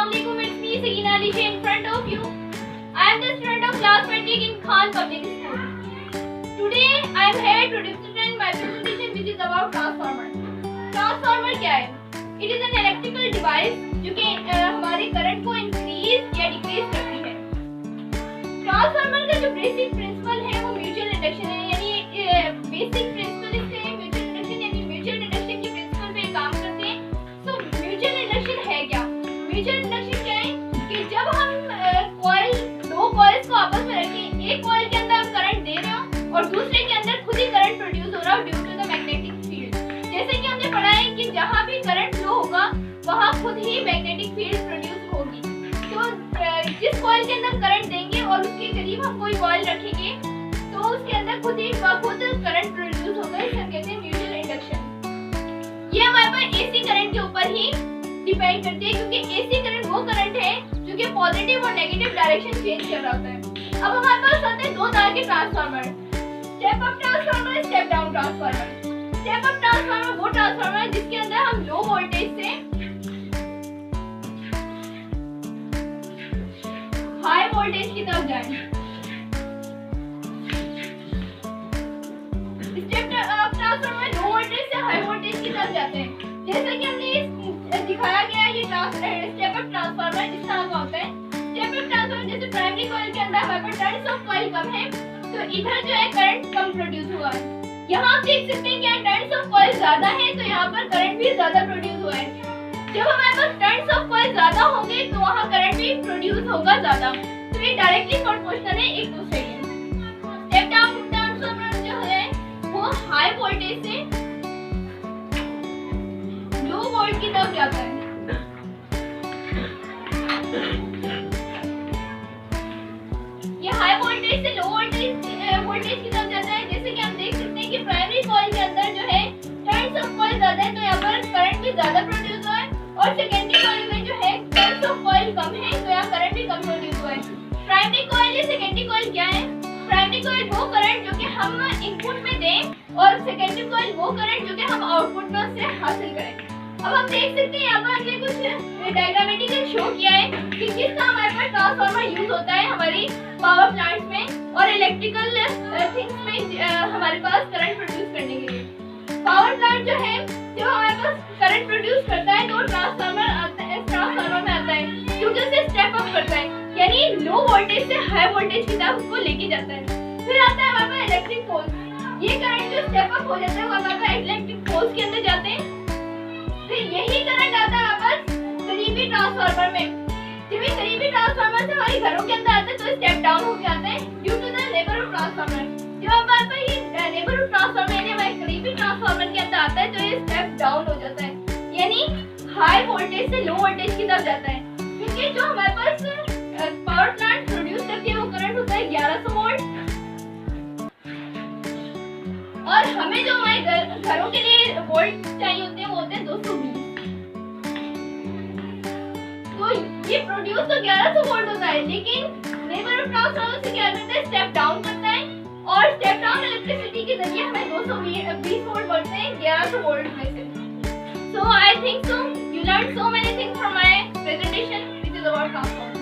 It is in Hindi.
Assalamualaikum, it's me Sakina Alisha in front of you. I am the student of class 20 in Khan Public School. Today I am here to present my presentation which is about transformer. Transformer क्या है? It is an electrical device जो कि हमारे करंट को इंक्रीज या डिक्रीज करती है। ट्रांसफार्मर का जो बेसिक प्रिंसिपल है वो म्यूचुअल इंडक्शन है, यानी बेसिक प्रिंसिपल इससे म्यूचुअल इंडक्शन यानी म्यूचुअल इंडक्शन के प्रिंसिपल पे काम करते हैं। तो म्यूचुअल इंडक्शन है क्या? म्यूचुअल इंडक्शन क्या है कि जब हम दो कॉइल्स को आपस में रखें, एक कॉइल के अंदर हम करंट दे रहे हो और दूसरे के अंदर खुद ही करंट प्रोड्यूस हो रहा हो due to the magnetic field. जैसे कि हमने पढ़ा है कि जहाँ भी करंट फ्लो होगा वहाँ खुद ही मैग्नेटिक फील्ड प्रोड्यूस होगी। तो जिस कॉइल के अंदर करंट देंगे और उसके करीब हम कोई कॉइल रखेंगे तो उसके अंदर खुद करंट प्रोड्यूस होगा, इसे हम कहते हैं म्यूचुअल इंडक्शन। ये हमारे पास एसी करंट के ऊपर ही डिपेंड करती है, क्योंकि एसी करंट वो करंट है जो कि पॉजिटिव और नेगेटिव डायरेक्शन चेंज कर रहा होता है। अब हमारे पास आते हैं दो तरह के transformer, step up transformer, step down transformer. Step up transformer वो ट्रांसफार्मर है जिसके अंदर हम लो वोल्टेज से हाई वोल्टेज की तरफ जाएंगे। Step up transformer low voltage से हाई वोल्टेज की तरफ जाते हैं। जैसे कि हमने दिखाया गया है, ये स्टेप अप ट्रांसफार्मर इस तरह का होता है। स्टेप अप ट्रांसफार्मर जैसे प्राइमरी कॉइल के अंदर हमारे पास टर्न्स ऑफ कॉइल कम है तो इधर जो है करंट कम प्रोड्यूस हुआ है। यहाँ आप देख सकते हैं कि टर्न्स ऑफ कॉइल ज्यादा है तो यहाँ पर करंट भी ज्यादा प्रोड्यूस हुआ है। जब हमारे पास टर्न्स ऑफ कॉइल ज्यादा होंगे तो वहाँ करंट भी प्रोड्यूस होगा ज्यादा, तो ये डायरेक्टली प्रोपोर्शनल है एक दूसरे के। स्टेप डाउन ट्रांसफार्मर जो है वो हाई वोल्टेज से लो वोल्ट की तरफ जाता है। ये हाई वोल्टेज से लो वोल्टेज की तरफ जाता है। जैसे कि हम देख सकते हैं कि प्राइमरी कॉइल के अंदर जो है टर्न्स ऑफ कॉइल ज्यादा है तो यहाँ पर करंट भी ज्यादा प्रोड्यूस हुआ है, और सेकेंडरी कॉइल में जो है टर्न्स ऑफ कॉइल कम है तो यहाँ करंट भी कम प्रोड्यूस हुआ है। प्राइमरी कॉइल या सेकेंडरी कॉइल क्या है? प्राइमरी कॉइल वो करंट जो कि हम इनपुट में दें और सेकेंडरी कॉइल वो करंट जो कि हम आउटपुट में उससे हासिल करें। अब हम देख सकते हैं यहाँ पर हमने कुछ डायग्रामेटिकली शो किया है कि किस तरह हमारे पास ट्रांसफार्मर यूज होता है हमारी पावर प्लांट्स में और इलेक्ट्रिकल थिंग्स में हमारे पास करंट प्रोड्यूस करने के लिए। पावर प्लांट जो है जब हमारे पास करंट प्रोड्यूस करता है तो ट्रांसफार्मर में आता है क्योंकि उसे स्टेप अप करता है, यानी लो वोल्टेज से हाई वोल्टेज की तरफ उसको लेके जाता है। फिर आता है हमारे पास इलेक्ट्रिक पोल्स। ये करंट जो स्टेप अप हो जाता है वो हमारे पास इलेक्ट्रिक पोल्स के अंदर जाते हैं। फिर यही करंट आता है वापस करीबी ट्रांसफार्मर में। जब ये करीबी ट्रांसफार्मर से हमारे घरों के अंदर आता है तो स्टेप डाउन हो जाता है due to the neighbourhood transformer. जब हमारे पास ये नेबरहुड ट्रांसफार्मर यानी हमारे करीबी ट्रांसफार्मर के अंदर आता है तो ये स्टेप डाउन हो जाता है, यानी हाई वोल्टेज से लो वोल्टेज की तरफ जाता है। क्योंकि जो हमारे पास पावर प्लांट प्रोड्यूस करती है वो करंट होता है 1100 वोल्ट, और हमें जो हमारे घरों के लिए वोल्ट चाहिए होते हैं वो होते हैं 220। तो ये प्रोड्यूस तो 1100 वोल्ट होता है, लेकिन नेबरहुड ट्रांसफार्मर से क्या करता है, स्टेप डाउन करता है और स्टेप डाउन इलेक्ट्रिसिटी के जरिए हमें 220 वोल्ट बढ़ते हैं 1100 वोल्ट में से। So I think so you learned so many things from my presentation which is about transformer.